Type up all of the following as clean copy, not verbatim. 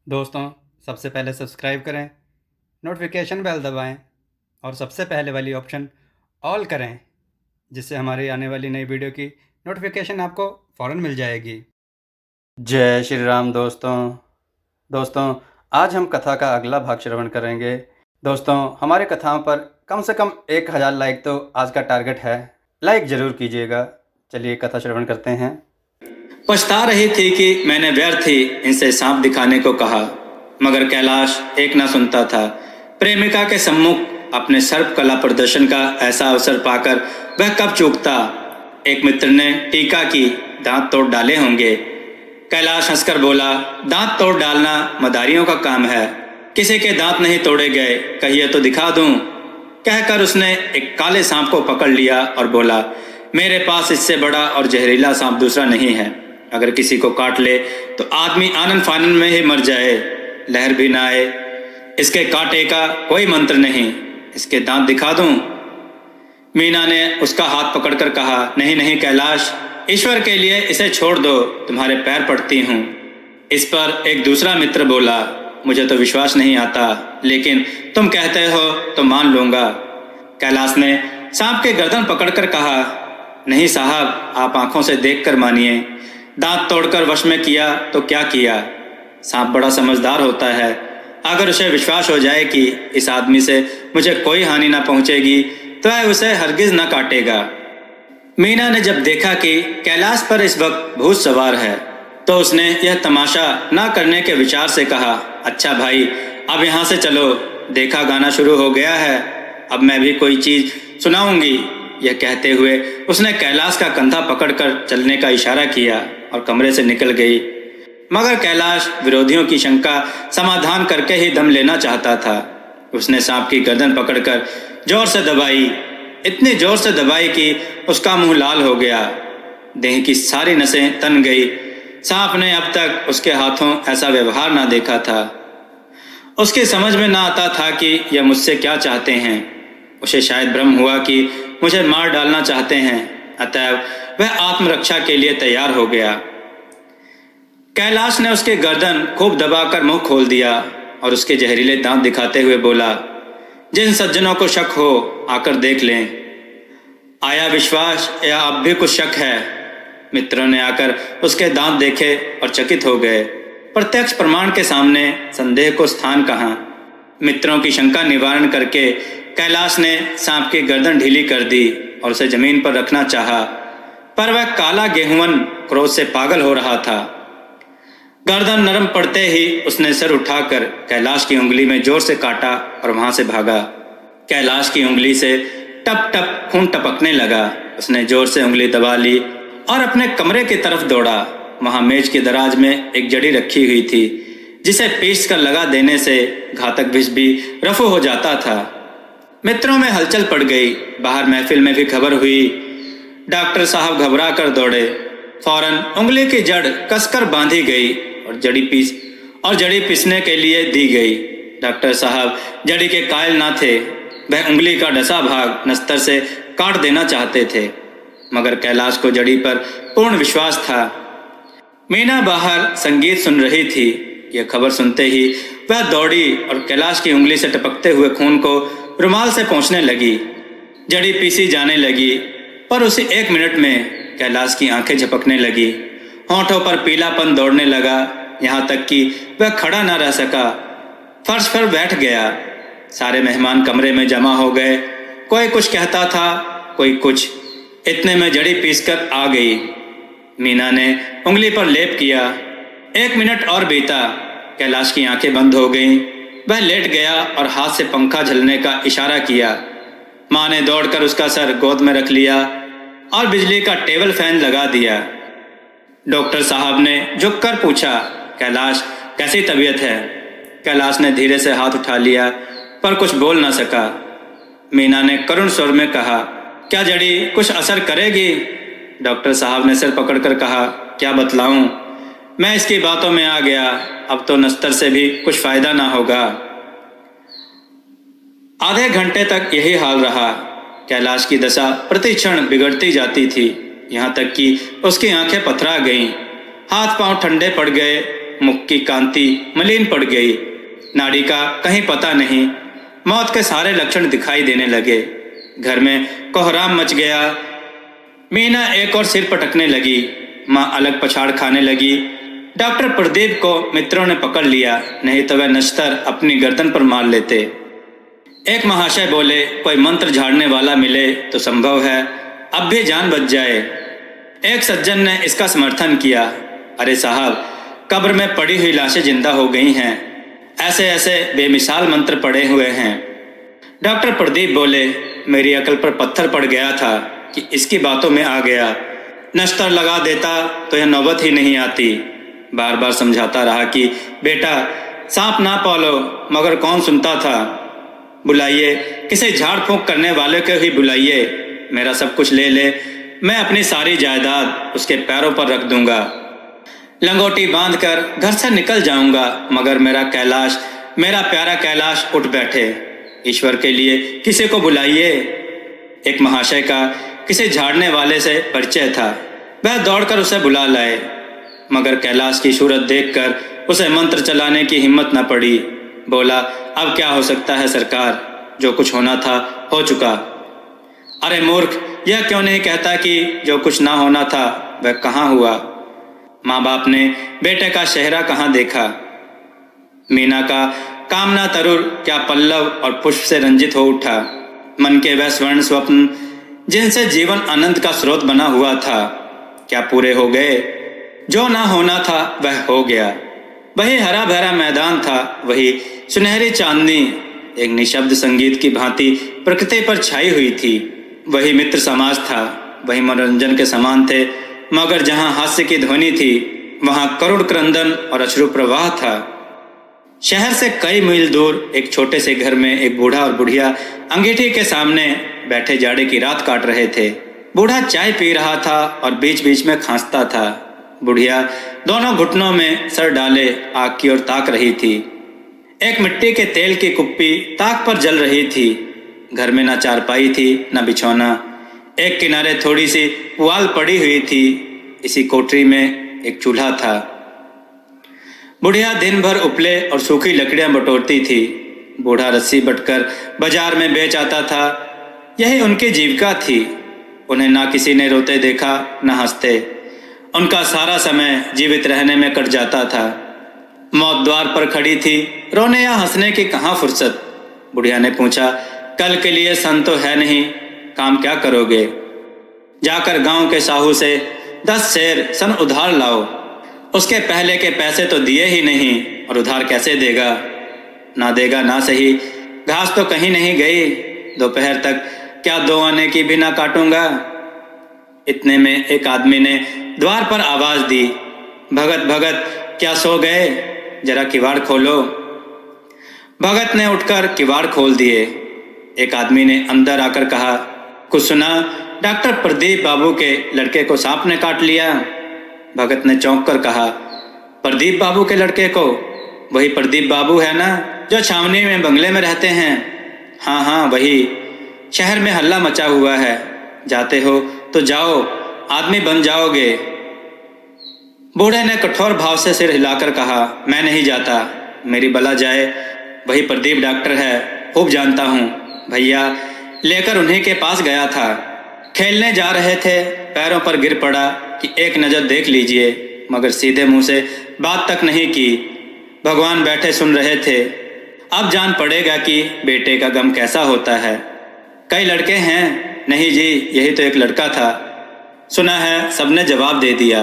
दोस्तों, सबसे पहले सब्सक्राइब करें, नोटिफिकेशन बेल दबाएं और सबसे पहले वाली ऑप्शन ऑल करें, जिससे हमारी आने वाली नई वीडियो की नोटिफिकेशन आपको फ़ौरन मिल जाएगी। जय श्री राम दोस्तों, आज हम कथा का अगला भाग श्रवण करेंगे। दोस्तों, हमारे कथाओं पर कम से कम 1000 लाइक तो आज का टारगेट है। लाइक ज़रूर कीजिएगा। चलिए कथा श्रवण करते हैं। पछता रही थी कि मैंने व्यर्थ ही इनसे सांप दिखाने को कहा, मगर कैलाश एक ना सुनता था। प्रेमिका के सम्मुख अपने सर्प कला प्रदर्शन का ऐसा अवसर पाकर वह कब चूकता। एक मित्र ने टीका की, दांत तोड़ डाले होंगे। कैलाश हंसकर बोला, दांत तोड़ डालना मदारियों का काम है, किसी के दांत नहीं तोड़े गए, कहिए तो दिखा दूं। कहकर उसने एक काले सांप को पकड़ लिया और बोला, मेरे पास इससे बड़ा और जहरीला सांप दूसरा नहीं है। अगर किसी को काट ले तो आदमी आनन फानन में ही मर जाए, लहर भी ना आए। इसके कांटे का कोई मंत्र नहीं, इसके दांत दिखा दूं। मीना ने उसका हाथ पकड़कर कहा, नहीं नहीं कैलाश, ईश्वर के लिए इसे छोड़ दो, तुम्हारे पैर पड़ती हूं। इस पर एक दूसरा मित्र बोला, मुझे तो विश्वास नहीं आता, लेकिन तुम कहते हो तो मान लूंगा। कैलाश ने सांप के गर्दन पकड़कर कहा, नहीं साहब, आप आंखों से देखकर मानिए। दांत तोड़कर वश में किया तो क्या किया। सांप बड़ा समझदार होता है, अगर उसे विश्वास हो जाए कि इस आदमी से मुझे कोई हानि ना पहुंचेगी तो वह उसे हरगिज न काटेगा। मीना ने जब देखा कि कैलाश पर इस वक्त भूत सवार है तो उसने यह तमाशा ना करने के विचार से कहा, अच्छा भाई, अब यहाँ से चलो, देखा गाना शुरू हो गया है, अब मैं भी कोई चीज सुनाऊंगी। यह कहते हुए उसने कैलाश का कंधा पकड़कर चलने का इशारा किया और कमरे से निकल गई। मगर कैलाश विरोधियों की शंका समाधान करके ही दम लेना चाहता था। उसने सांप की गर्दन पकड़कर जोर से दबाई, इतनी जोर से दबाई कि उसका मुंह लाल हो गया, देह की सारी नसें तन गई। सांप ने अब तक उसके हाथों ऐसा व्यवहार ना देखा था। उसकी समझ में ना आता था कि यह मुझसे क्या चाहते हैं। उसे शायद भ्रम हुआ कि मुझे मार डालना चाहते हैं, अतएव वह आत्मरक्षा के लिए तैयार हो गया। कैलाश ने उसके गर्दन खूब दबाकर मुंह खोल दिया और उसके जहरीले दांत दिखाते हुए बोला, जिन सज्जनों को शक हो आकर देख लें। आया विश्वास या अब भी कुछ शक है। मित्रों ने आकर उसके दांत देखे और चकित हो गए। प्रत्यक्ष प्रमाण के सामने संदेह को स्थान कहाँ। मित्रों की शंका निवारण करके कैलाश ने सांप की गर्दन ढीली कर दी और उसे जमीन पर रखना चाहा, पर वह काला गेहूं क्रोध से पागल हो रहा था। गर्दन नरम पड़ते ही उसने सिर उठाकर कैलाश की उंगली में जोर से काटा और वहां से भागा। कैलाश की उंगली से टप टप खून टपकने लगा। उसने जोर से उंगली दबा ली और अपने कमरे की तरफ दौड़ा। वहां मेज की दराज में एक जड़ी रखी हुई थी, जिसे पीस कर लगा देने से घातक विष भी रफू हो जाता था। मित्रों में हलचल पड़ गई। बाहर महफिल में भी खबर हुई। डॉक्टर साहब घबरा कर दौड़े। फौरन उंगली की जड़ कसकर बांधी गई और जड़ी पीसने के लिए दी गई। डॉक्टर साहब जड़ी के कायल ना थे। वह उंगली का डसा भाग नस्तर से काट देना चाहते थे, मगर कैलाश को जड़ी पर पूर्ण विश्वास था। मीना बाहर संगीत सुन रही थी। यह खबर सुनते ही वह दौड़ी और कैलाश की उंगली से टपकते हुए खून को रुमाल से पोंछने लगी। जड़ी पीसी जाने लगी, पर उसी 1 मिनट में कैलाश की आंखें झपकने लगी। होंठों पर पीलापन दौड़ने लगा, यहाँ तक कि वह खड़ा न रह सका, फर्श पर बैठ गया। सारे मेहमान कमरे में जमा हो गए। कोई कुछ कहता था, कोई कुछ। इतने में जड़ी पीसकर आ गई। मीना ने उंगली पर लेप किया। 1 मिनट और बीता। कैलाश की आंखें बंद हो गईं। वह लेट गया और हाथ से पंखा झलने का इशारा किया। माँ ने दौड़कर उसका सर गोद में रख लिया और बिजली का टेबल फैन लगा दिया। डॉक्टर साहब ने झुककर पूछा, कैलाश कैसी तबीयत है। कैलाश ने धीरे से हाथ उठा लिया, पर कुछ बोल ना सका। मीना ने करुण स्वर में कहा, क्या जड़ी कुछ असर करेगी। डॉक्टर साहब ने सिर पकड़कर कहा, क्या बतलाऊं, मैं इसकी बातों में आ गया, अब तो नस्तर से भी कुछ फायदा ना होगा। आधे घंटे तक यही हाल रहा। कैलाश की दशा प्रतिक्षण बिगड़ती जाती थी, यहाँ तक कि उसकी आंखें पथरा गईं। हाथ पांव ठंडे पड़ गए, मुख की कांति मलिन पड़ गई। नाड़ी का कहीं पता नहीं। मौत के सारे लक्षण दिखाई देने लगे। घर में कोहराम मच गया। मीना एक और सिर पटकने लगी। माँ अलग पछाड़ खाने लगी। डॉक्टर प्रदीप को मित्रों ने पकड़ लिया, नहीं तो वह नश्तर अपनी गर्दन पर मार लेते। एक महाशय बोले, कोई मंत्र झाड़ने वाला मिले तो संभव है अब भी जान बच जाए। एक सज्जन ने इसका समर्थन किया, अरे साहब, कब्र में पड़ी हुई लाशें जिंदा हो गई हैं, ऐसे ऐसे बेमिसाल मंत्र पड़े हुए हैं। डॉक्टर प्रदीप बोले, मेरी अकल पर पत्थर पड़ गया था कि इसकी बातों में आ गया। नश्तर लगा देता तो यह नौबत ही नहीं आती। बार बार समझाता रहा कि बेटा सांप ना पालो, मगर कौन सुनता था। बुलाइए, किसी झाड़ फूंक करने वाले को ही बुलाइए। मेरा सब कुछ ले ले, मैं अपनी सारी जायदाद उसके पैरों पर रख दूंगा। लंगोटी बांधकर घर से निकल जाऊंगा, मगर मेरा कैलाश, मेरा प्यारा कैलाश उठ बैठे। ईश्वर के लिए किसी को बुलाइए। एक महाशय का किसी झाड़ने वाले से परिचय था। वह दौड़कर उसे बुला लाए, मगर कैलाश की सूरत देखकर उसे मंत्र चलाने की हिम्मत न पड़ी। बोला, अब क्या हो सकता है सरकार, जो कुछ होना था हो चुका। अरे मूर्ख, यह क्यों नहीं कहता कि जो कुछ ना होना था वह कहाँ हुआ। माँ बाप ने बेटे का चेहरा कहाँ देखा। मीना का कामना तरुर क्या पल्लव और पुष्प से रंजित हो उठा। मन के वह स्वर्ण स्वप्न जिनसे जीवन अनंत का स्रोत बना हुआ था, क्या पूरे हो गए। जो ना होना था वह हो गया। वही हरा भरा मैदान था, वही सुनहरी चांदनी एक निशब्द संगीत की भांति प्रकृति पर छाई हुई थी। वही मित्र समाज था, वही मनोरंजन के समान थे, मगर जहां हास्य की ध्वनि थी वहां करुण क्रंदन और अश्रु प्रवाह था। शहर से कई मील दूर एक छोटे से घर में एक बूढ़ा और बुढ़िया अंगीठी के सामने बैठे जाड़े की रात काट रहे थे। बूढ़ा चाय पी रहा था और बीच बीच में खांसता था। बुढ़िया दोनों घुटनों में सर डाले आग की ओर ताक रही थी। एक मिट्टी के तेल की कुप्पी ताक पर जल रही थी। घर में न चारपाई थी न बिछौना। एक किनारे थोड़ी सी पुआल पड़ी हुई थी। इसी कोठरी में एक चूल्हा था। बुढ़िया दिन भर उपले और सूखी लकड़ियां बटोरती थी। बूढ़ा रस्सी बटकर बाजार में बेच आता था। यही उनकी जीविका थी। उन्हें ना किसी ने रोते देखा न हंसते। उनका सारा समय जीवित रहने में कट जाता था। मौत द्वार पर खड़ी थी, रोने या हंसने की कहाँ फुर्सत। बुढ़िया ने पूछा, कल के लिए सन तो है नहीं, काम क्या करोगे। जाकर गांव के साहू से 10 सेर सन उधार लाओ। उसके पहले के पैसे तो दिए ही नहीं और उधार कैसे देगा। ना देगा ना सही, घास तो कहीं नहीं गई। दोपहर तक क्या 2 आने की भी ना काटूंगा। इतने में एक आदमी ने द्वार पर आवाज दी, भगत भगत क्या सो गए, जरा किवाड़ खोलो। भगत ने उठकर किवाड़ खोल दिए। एक आदमी ने अंदर आकर कहा, कुछ सुना, डॉक्टर प्रदीप बाबू के लड़के को सांप ने काट लिया। भगत ने चौंक कर कहा, प्रदीप बाबू के लड़के को? वही प्रदीप बाबू है ना, जो छावनी में बंगले में रहते हैं। हाँ हाँ वही। शहर में हल्ला मचा हुआ है, जाते हो तो जाओ, आदमी बन जाओगे। बूढ़े ने कठोर भाव से सिर हिलाकर कहा, मैं नहीं जाता, मेरी बला जाए। वही प्रदीप डॉक्टर है, खूब जानता हूँ। भैया लेकर उन्हीं के पास गया था। खेलने जा रहे थे, पैरों पर गिर पड़ा कि एक नज़र देख लीजिए, मगर सीधे मुंह से बात तक नहीं की। भगवान बैठे सुन रहे थे। अब जान पड़ेगा कि बेटे का गम कैसा होता है। कई लड़के हैं? नहीं जी, यही तो एक लड़का था। सुना है, सबने जवाब दे दिया।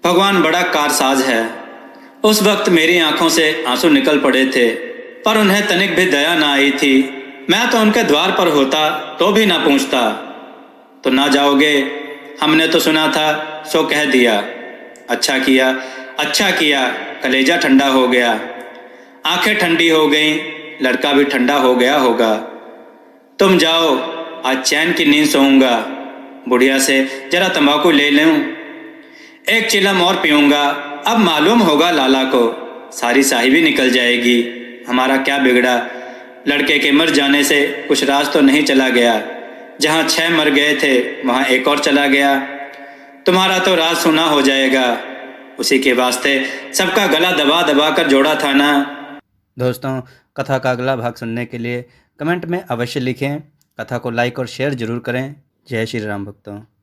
भगवान बड़ा कारसाज है। उस वक्त मेरी आंखों से आंसू निकल पड़े थे, पर उन्हें तनिक भी दया ना आई थी। मैं तो उनके द्वार पर होता तो भी ना पूछता। तो ना जाओगे? हमने तो सुना था, सो कह दिया। अच्छा किया, अच्छा किया, कलेजा ठंडा हो गया। आंखें ठंडी हो गईं, लड़का भी ठंडा हो गया होगा। तुम जाओ, आज चैन की नींद सोऊंगा। बुढ़िया से जरा तंबाकू ले लूं, एक चिलम और पीऊंगा। अब मालूम होगा लाला को, सारी साहिबी निकल जाएगी। हमारा क्या बिगड़ा, लड़के के मर जाने से कुछ राज तो नहीं चला गया। जहाँ 6 मर गए थे वहाँ एक और चला गया। तुम्हारा तो राज सुना हो जाएगा। उसी के वास्ते सबका गला दबा दबा कर जोड़ा था ना। दोस्तों, कथा का अगला भाग सुनने के लिए कमेंट में अवश्य लिखें। कथा को लाइक और शेयर जरूर करें। जय श्री राम भक्तों।